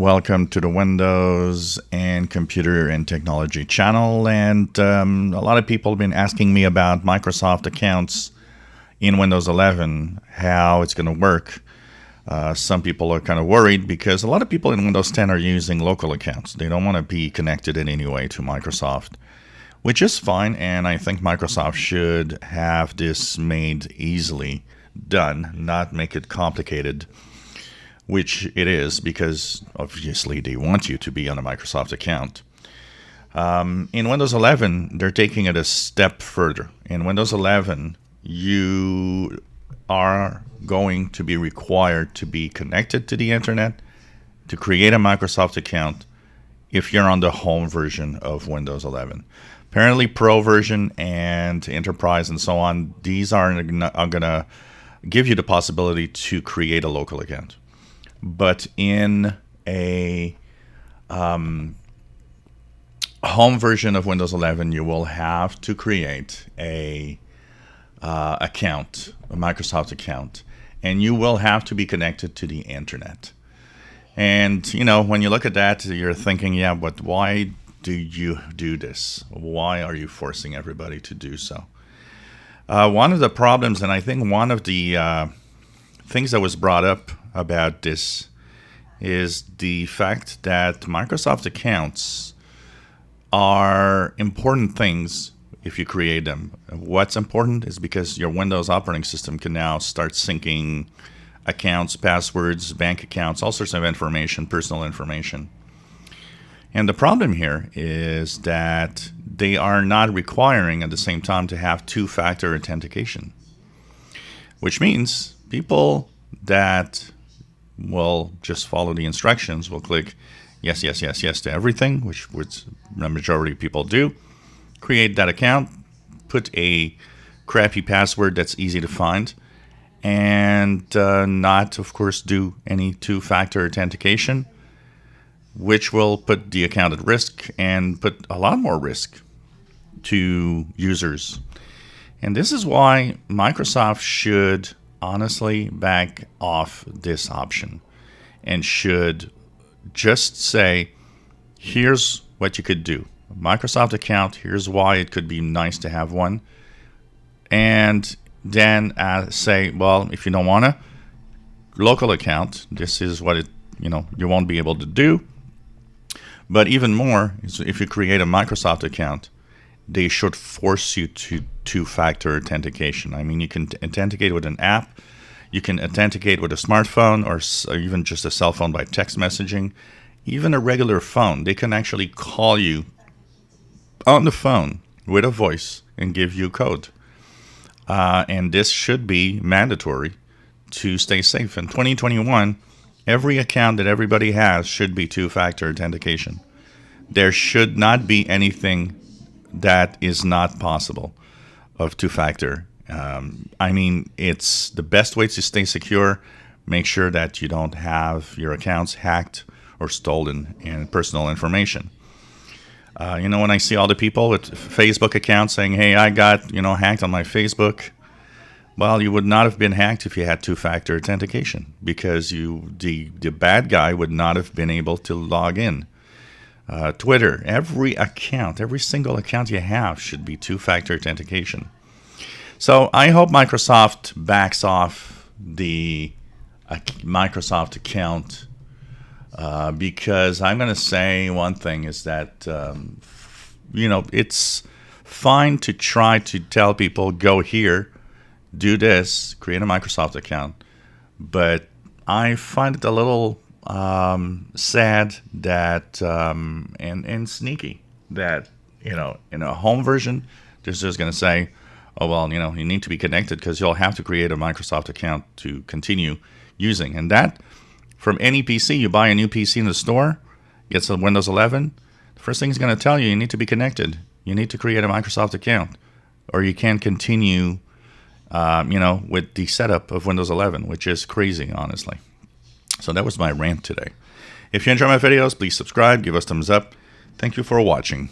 Welcome to the Windows and Computer and Technology channel. And a lot of people have been asking me about Microsoft accounts in Windows 11, how it's going to work. Some people are kind of worried because a lot of people in Windows 10 are using local accounts. They don't want to be connected in any way to Microsoft, which is fine. And I think Microsoft should have this made easily done, not make it complicated, which it is because obviously they want you to be on a Microsoft account. In Windows 11, they're taking it a step further. In Windows 11, you are going to be required to be connected to the internet to create a Microsoft account if you're on the home version of Windows 11. Apparently, Pro version and Enterprise and so on, these are going to give you the possibility to create a local account. But in a home version of Windows 11, you will have to create a account, a Microsoft account, and you will have to be connected to the internet. And, you know, when you look at that, you're thinking, yeah, but why do you do this? Why are you forcing everybody to do so? One of the problems, and I think one of the things that was brought up about this is the fact that Microsoft accounts are important things if you create them. What's important is because your Windows operating system can now start syncing accounts, passwords, bank accounts, all sorts of information, personal information. And the problem here is that they are not requiring at the same time to have two-factor authentication, which means people that will just follow the instructions will click yes, yes, yes, yes to everything, which the majority of people do. Create that account, put a crappy password that's easy to find, and not, of course, do any two-factor authentication, which will put the account at risk and put a lot more risk to users. And this is why Microsoft should honestly back off this option and should just say, here's what you could do. Microsoft account, here's why it could be nice to have one. And then say, well, if you don't want a local account, this is what you won't be able to do. But even more is if you create a Microsoft account, they should force you to two-factor authentication. I mean, you can authenticate with an app, you can authenticate with a smartphone, or even just a cell phone by text messaging. Even a regular phone, they can actually call you on the phone with a voice and give you code. And this should be mandatory to stay safe. In 2021, every account that everybody has should be two-factor authentication. There should not be anything that is not possible of two-factor. I mean, it's the best way to stay secure. Make sure that you don't have your accounts hacked or stolen and personal information. When I see all the people with Facebook accounts saying, hey, I got, hacked on my Facebook. Well, you would not have been hacked if you had two-factor authentication because the bad guy would not have been able to log in. Twitter, every single account you have should be two-factor authentication. So I hope Microsoft backs off the Microsoft account because I'm going to say one thing is that, it's fine to try to tell people, go here, do this, create a Microsoft account. But I find it a little sad that and sneaky that in a home version they're just going to say, oh well, you need to be connected because you'll have to create a Microsoft account to continue using. And that from any PC, you buy a new PC in the store, gets a Windows 11, the first thing it's going to tell you need to be connected. You need to create a Microsoft account or you can't continue with the setup of Windows 11, which is crazy, honestly. So that was my rant today. If you enjoy my videos, please subscribe, give us thumbs up. Thank you for watching.